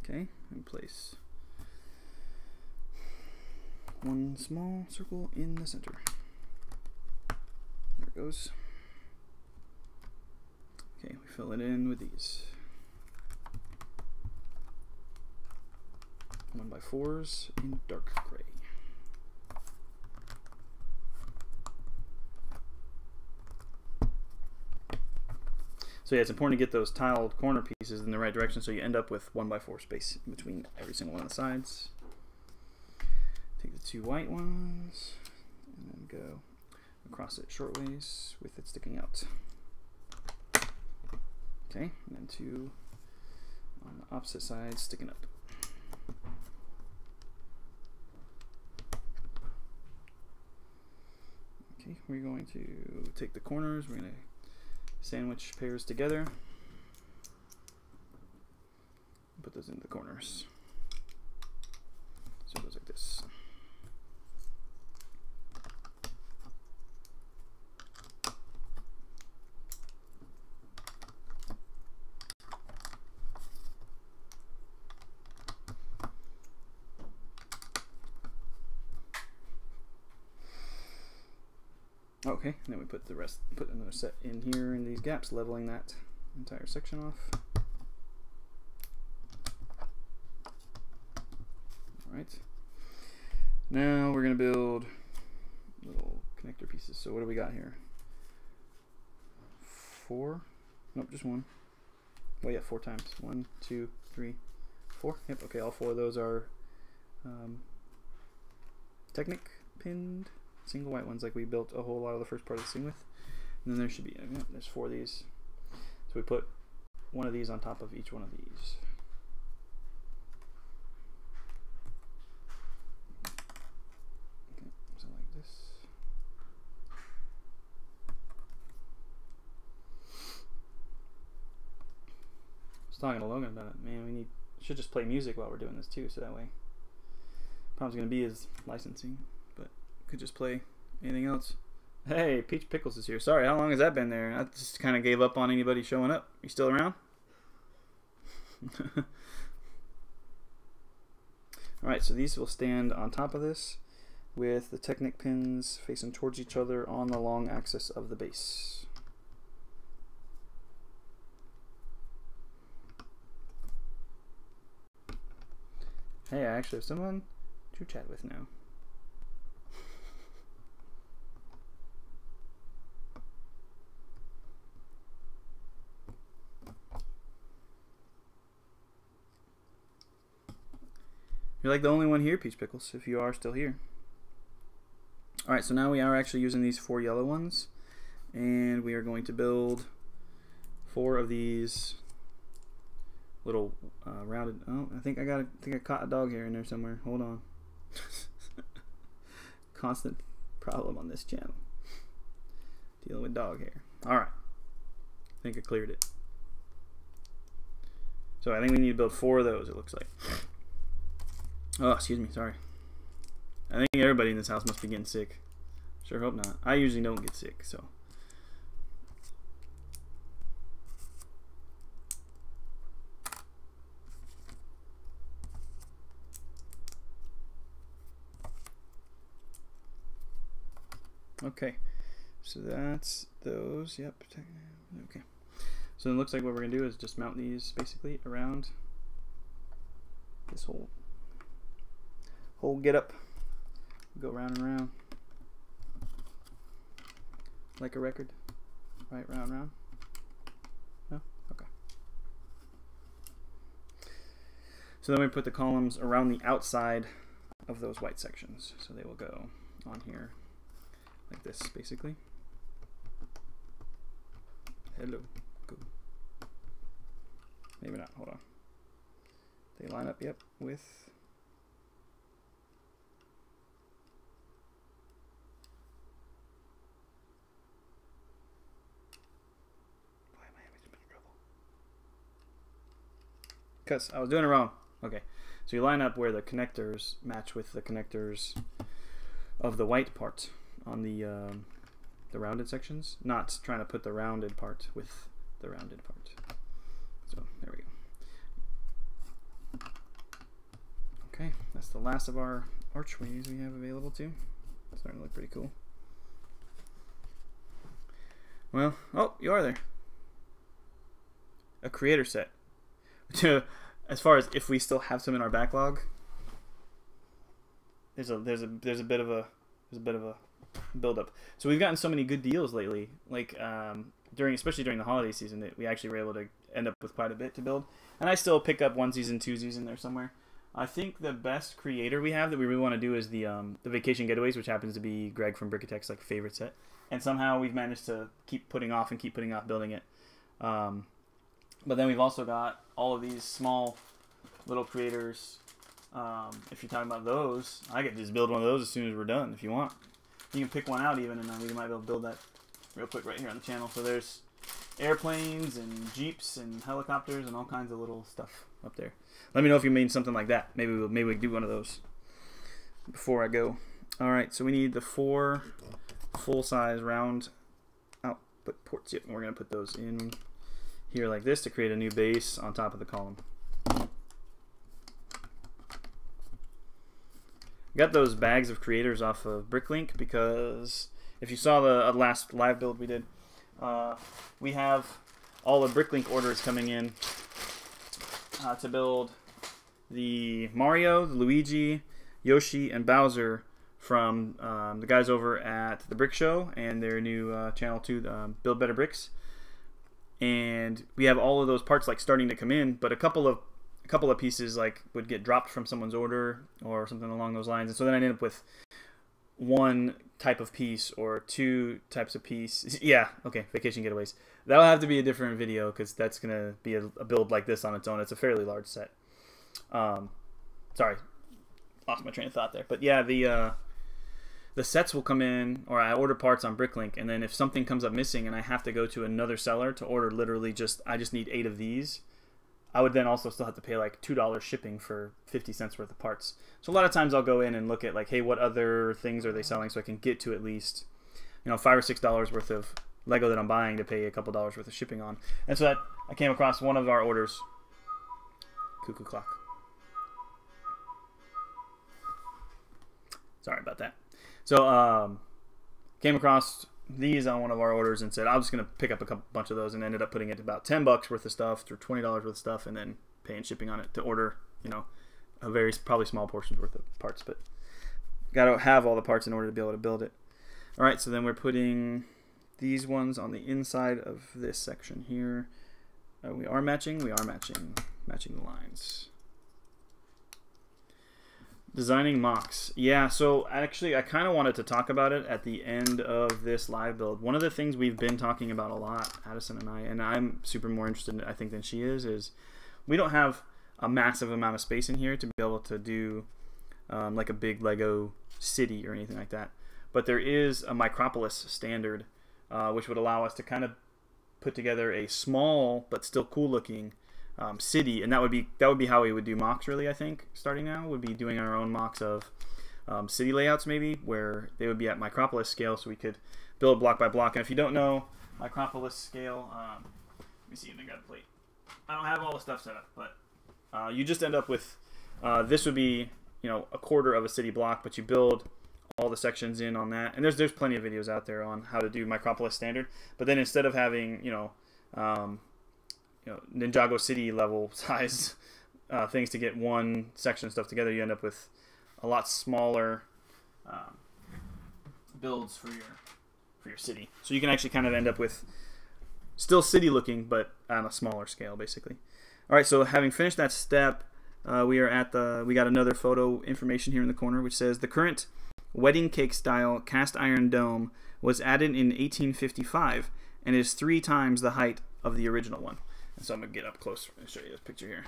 Okay, and place one small circle in the center. There it goes. Okay, we fill it in with these 1x4s in dark gray. So yeah, it's important to get those tiled corner pieces in the right direction so you end up with 1x4 space in between every single one of the sides. Take the 2 white ones and then go across it short ways with it sticking out. Okay, and then 2 on the opposite side sticking up. Okay, we're going to take the corners, we're going to sandwich pairs together. Put those in the corners. So it goes like this. Okay, and then we put the rest, put another set in here in these gaps, leveling that entire section off. Alright. Now we're going to build little connector pieces. So what do we got here? 4? Nope, just 1. Well, yeah, 4 times. 1, 2, 3, 4. Yep, okay, all 4 of those are Technic pinned. Single white ones like we built a whole lot of the first part of this thing with. And then there should be, there's 4 of these. So we put one of these on top of each one of these. Okay, so like this. I was talking to Logan about it. Man, we should just play music while we're doing this too, so that way. Problem's gonna be is licensing. Could just play anything else. Hey, Peach Pickles is here. Sorry, how long has that been there? I just kind of gave up on anybody showing up. You still around? Alright, so these will stand on top of this with the Technic pins facing towards each other on the long axis of the base. Hey, I actually have someone to chat with now. You're like the only one here, Peach Pickles, if you are still here. Alright, so now we are actually using these 4 yellow ones. And we are going to build 4 of these little rounded... Oh, I think I caught a dog hair in there somewhere. Hold on. Constant problem on this channel. Dealing with dog hair. Alright. I think I cleared it. So I think we need to build 4 of those, it looks like. Oh, excuse me, sorry. I think everybody in this house must be getting sick. Sure hope not. I usually don't get sick, so. Okay, so that's those, yep. Okay. So it looks like what we're gonna do is just mount these basically around this whole get up, go round and round like a record, right? Round. No? Okay. So then we put the columns around the outside of those white sections, so they will go on here like this basically. Hello. Go. Maybe not, hold on. They line up, yep, with because I was doing it wrong. Okay, so you line up where the connectors match with the connectors of the white part on the rounded sections, not trying to put the rounded part with the rounded part. So there we go. Okay, that's the last of our archways we have available too. It's starting to look pretty cool. Well, oh, you are there. A creator set. As far as if we still have some in our backlog, there's a bit of a build up. So we've gotten so many good deals lately, like especially during the holiday season, that we actually were able to end up with quite a bit to build. And I still pick up onesies and twosies in there somewhere. I think the best creator we have that we really want to do is the Vacation Getaways, which happens to be Greg from Brickatech's like favorite set. And somehow we've managed to keep putting off building it. But then we've also got all of these small little creators. If you're talking about those, I could just build one of those as soon as we're done if you want. You can pick one out even, and we might be able to build that real quick right here on the channel. So there's airplanes and jeeps and helicopters and all kinds of little stuff up there. Let me know if you mean something like that. Maybe we can do one of those before I go. All right, so we need the 4 full-size round output ports. Yep, and we're gonna put those in here like this to create a new base on top of the column. Got those bags of creators off of Bricklink because if you saw the last live build we did, we have all the Bricklink orders coming in to build the Mario, the Luigi, Yoshi, and Bowser from the guys over at the Brick Show and their new channel 2, Build Better Bricks. And we have all of those parts like starting to come in, but a couple of pieces like would get dropped from someone's order or something along those lines, and so then I end up with 1 type of piece or 2 types of piece. Yeah, okay, vacation getaways. That'll have to be a different video because that's gonna be a build like this on its own. It's a fairly large set. Sorry, lost my train of thought there. But yeah, the sets will come in, or I order parts on Bricklink, and then if something comes up missing and I have to go to another seller to order literally I just need 8 of these, I would then also still have to pay like $2 shipping for 50 cents worth of parts. So a lot of times I'll go in and look at like, hey, what other things are they selling so I can get to at least, $5 or $6 worth of Lego that I'm buying to pay a couple dollars worth of shipping on. And so that I came across one of our orders. Cuckoo clock. Sorry about that. So came across these on one of our orders and said I'm just gonna pick up a bunch of those, and ended up putting it about $10 worth of stuff or $20 worth of stuff, and then paying shipping on it to order a very probably small portions worth of parts, but gotta have all the parts in order to be able to build it. All right, so then we're putting these ones on the inside of this section here. We are matching the lines. Designing mocks. Yeah, so actually I kind of wanted to talk about it at the end of this live build. One of the things we've been talking about a lot, Addison and I'm super more interested in it, I think, than she is we don't have a massive amount of space in here to be able to do like a big Lego city or anything like that. But there is a Micropolis standard, which would allow us to kind of put together a small but still cool looking city, and that would be how we would do mocks. Really, I think starting now would be doing our own mocks of city layouts, maybe where they would be at Micropolis scale, so we could build block by block. And if you don't know Micropolis scale, let me see if I got a plate. I don't have all the stuff set up, but you just end up with this would be a quarter of a city block, but you build all the sections in on that. And there's plenty of videos out there on how to do Micropolis standard. But then instead of having Ninjago City level size things to get one section of stuff together, you end up with a lot smaller builds for your city. So you can actually kind of end up with still city looking, but on a smaller scale, basically. All right, so having finished that step, we got another photo information here in the corner, which says the current wedding cake style cast iron dome was added in 1855 and is 3 times the height of the original one. And so I'm gonna get up close and show you this picture here.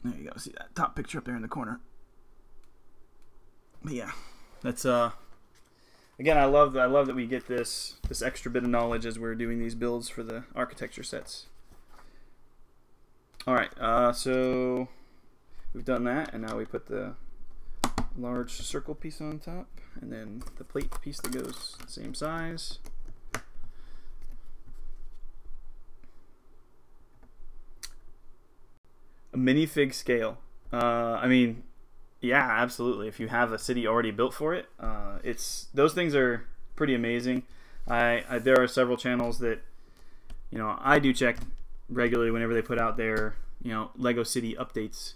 There you go. See that top picture up there in the corner. But yeah, that's again, I love that we get this extra bit of knowledge as we're doing these builds for the architecture sets. All right, so we've done that, and now we put the large circle piece on top, and then the plate piece that goes the same size. A minifig scale. I mean, yeah, absolutely. If you have a city already built for it, those things are pretty amazing. There are several channels that I do check regularly whenever they put out their Lego City updates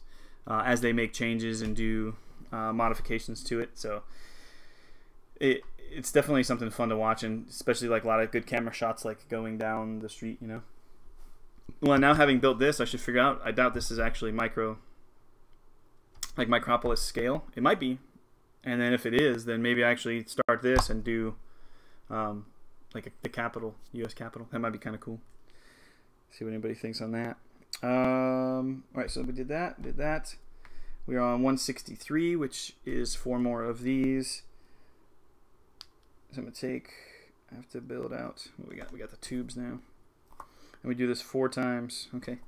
as they make changes and do modifications to it. So it's definitely something fun to watch, and especially like a lot of good camera shots, like going down the street. Well, now having built this, I should figure out. I doubt this is actually Micropolis scale. It might be, and then if it is, then maybe I actually start this and do the capital, U.S. Capitol. That might be kind of cool. See what anybody thinks on that. All right, so we did that. We are on 163, which is 4 more of these. So I'm going to take, I have to build out, what we got? We got the tubes now. And we do this 4 times. Okay.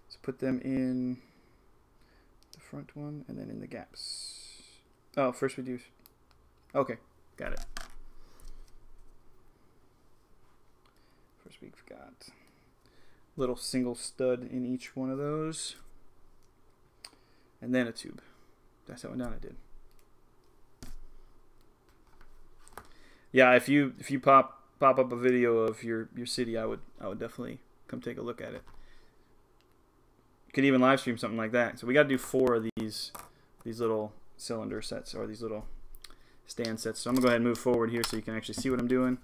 So put them in the front one and then in the gaps. Oh, first we do, okay, got it. First we've got little single stud in each one of those. And then a tube. That's how down I did. Yeah, if you pop up a video of your city, I would definitely come take a look at it. You could even live stream something like that. So we got to do 4 of these little cylinder sets, or these little stand sets. So I'm gonna go ahead and move forward here so you can actually see what I'm doing.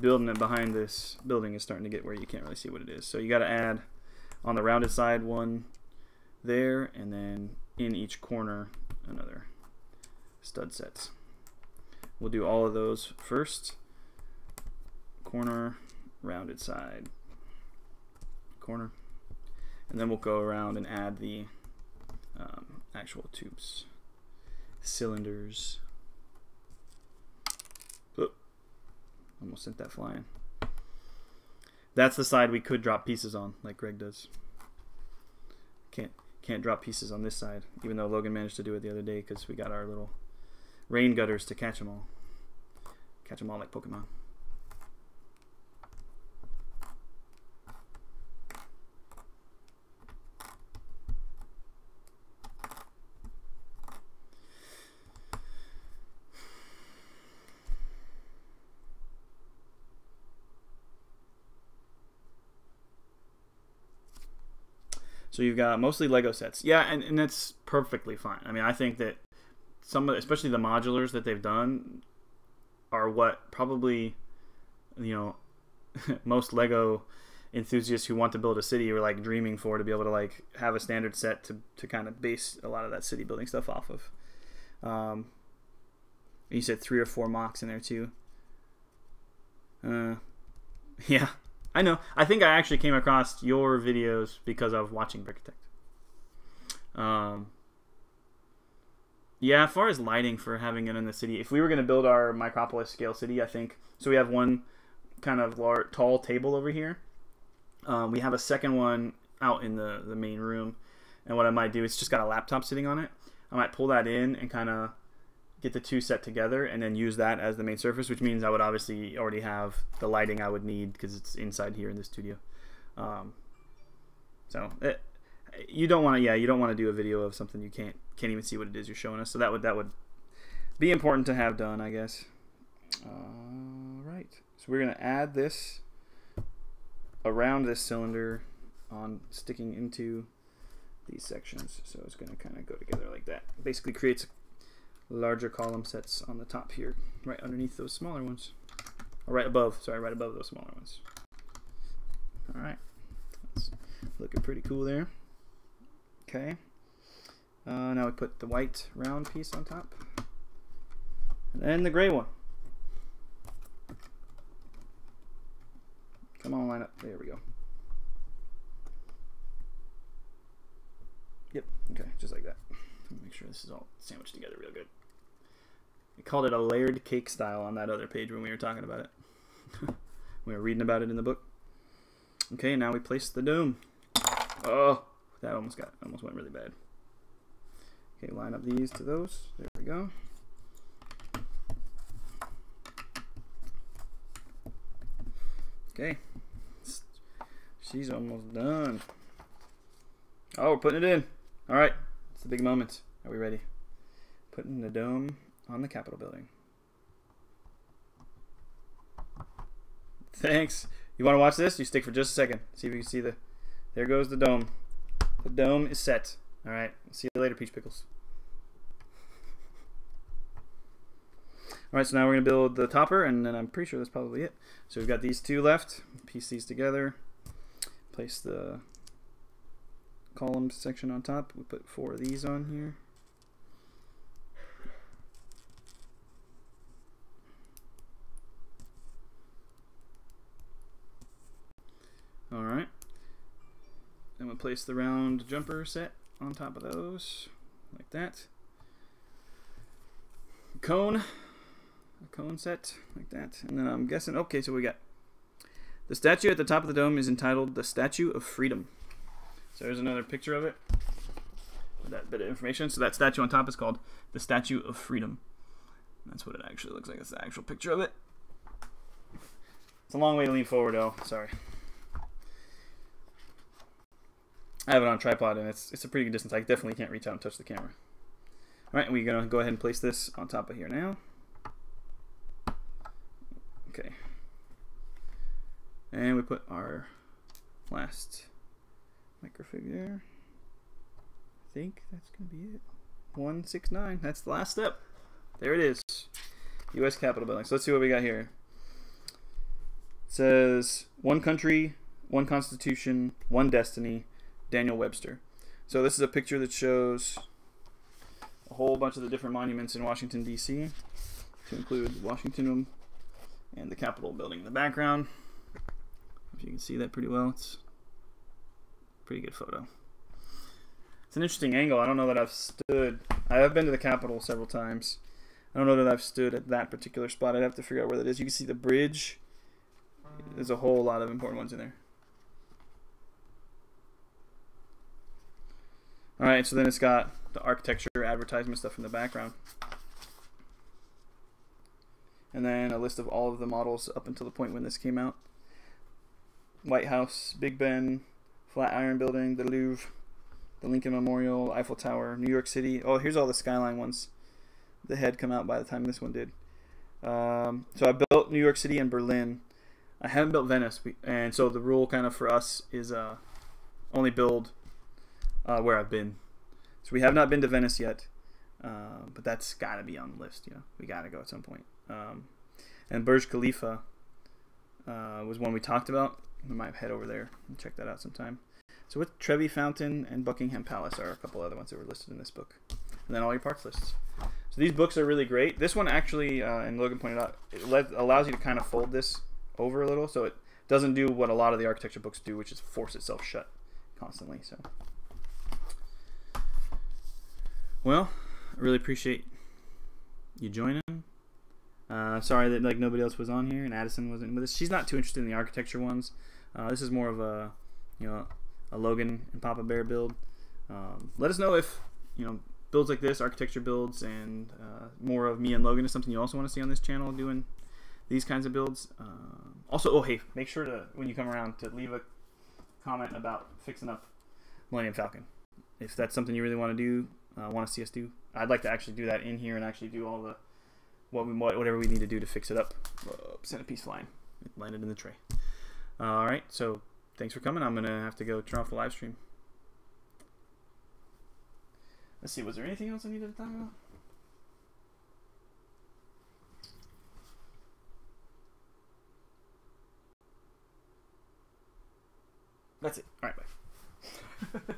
Building it behind this building is starting to get where you can't really see what it is. So you got to add on the rounded side 1 there, and then in each corner another stud sets. We'll do all of those first. Corner, rounded side, corner, and then we'll go around and add the actual tubes, cylinders. Oop. Almost sent that flying. That's the side we could drop pieces on, like Greg does. Can't drop pieces on this side, even though Logan managed to do it the other day because we got our little rain gutters to catch them all. Catch them all like Pokemon. So you've got mostly Lego sets. Yeah, and that's perfectly fine. I mean, I think that some of, especially the modulars that they've done, are what probably, you know, most Lego enthusiasts who want to build a city are like dreaming for, to be able to like have a standard set to kind of base a lot of that city building stuff off of. You said 3 or 4 mocks in there too. Yeah. I know. I think I actually came across your videos because of watching Brickitect. Yeah, as far as lighting for having it in the city, if we were going to build our Micropolis scale city, I think, so we have one kind of tall table over here. We have a second one out in the main room. And what I might do is just got a laptop sitting on it. I might pull that in and kind of get the 2 set together and then use that as the main surface, which means I would obviously already have the lighting I would need because it's inside here in the studio. You don't want to do a video of something you can't even see what it is you're showing us. So that would be important to have done, I guess. Right. So we're gonna add this around this cylinder on sticking into these sections. So it's gonna kind of go together like that. Basically creates larger column sets on the top here, right underneath those smaller ones, or right above those smaller ones. All right, that's looking pretty cool there. Okay, now we put the white round piece on top, and then the gray one. Come on, line up. There we go. Yep. Okay, just like that. Make sure this is all sandwiched together real good. We called it a layered cake style on that other page when we were talking about it. We were reading about it in the book. Okay, now we place the dome. Oh, that almost went really bad. Okay, line up these to those. There we go. Okay, she's almost done. Oh, we're putting it in. All right, it's the big moment. Are we ready? Putting the dome on the Capitol building. Thanks. You want to watch this? You stick for just a second. See if you can see the... There goes the dome. The dome is set. All right. See you later, Peach Pickles. All right, so now we're going to build the topper, and then I'm pretty sure that's probably it. So we've got these 2 left. Piece these together. Place the column section on top. We put 4 of these on here. All right. Then we'll place the round jumper set on top of those. like that. A cone set like that. And then I'm guessing, okay, so we got the statue at the top of the dome is entitled the Statue of Freedom. So there's another picture of it. That bit of information. So that statue on top is called the Statue of Freedom. That's what it actually looks like. It's the actual picture of it. It's a long way to lean forward, though. Sorry. I have it on a tripod, and it's a pretty good distance. I definitely can't reach out and touch the camera. All right, we're going to go ahead and place this on top of here now. Okay. And we put our last microfig there. I think that's going to be it. 169. That's the last step. There it is. U.S. Capitol building. So let's see what we got here. It says, one country, one constitution, one destiny, Daniel Webster. So this is a picture that shows a whole bunch of the different monuments in Washington, D.C., to include the Washington Room and the Capitol building in the background. If you can see that pretty well, it's a pretty good photo. It's an interesting angle. I don't know that I've stood. I have been to the Capitol several times. I don't know that I've stood at that particular spot. I'd have to figure out where that is. You can see the bridge. There's a whole lot of important ones in there. Alright, so then it's got the architecture, advertisement stuff in the background. And then a list of all of the models up until the point when this came out. White House, Big Ben, Flatiron Building, the Louvre, the Lincoln Memorial, Eiffel Tower, New York City. Oh, here's all the skyline ones that had come out by the time this one did. So I built New York City and Berlin. I haven't built Venice, and so the rule kind of for us is only build where I've been. So we have not been to Venice yet, but that's got to be on the list. You know, we got to go at some point. And Burj Khalifa was one we talked about. We might head over there and check that out sometime. So with Trevi Fountain and Buckingham Palace are a couple other ones that were listed in this book. And then all your parks lists. So these books are really great. This one actually, and Logan pointed out, it allows you to kind of fold this over a little, so it doesn't do what a lot of the architecture books do, which is force itself shut constantly. So, well, I really appreciate you joining. Sorry that nobody else was on here and Addison wasn't with us. She's not too interested in the architecture ones. This is more of a a Logan and Papa Bear build. Let us know if builds like this, architecture builds, and more of me and Logan is something you also want to see on this channel doing these kinds of builds. Also, oh hey, make sure to when you come around to leave a comment about fixing up Millennium Falcon. If that's something you really want to do, want to see us do, I'd like to actually do that in here and actually do all the whatever we need to do to fix it up. Centipede flying. It landed in the tray. Alright, so thanks for coming. I'm going to have to go turn off the live stream. Let's see, was there anything else I needed to talk about? That's it. Alright, bye.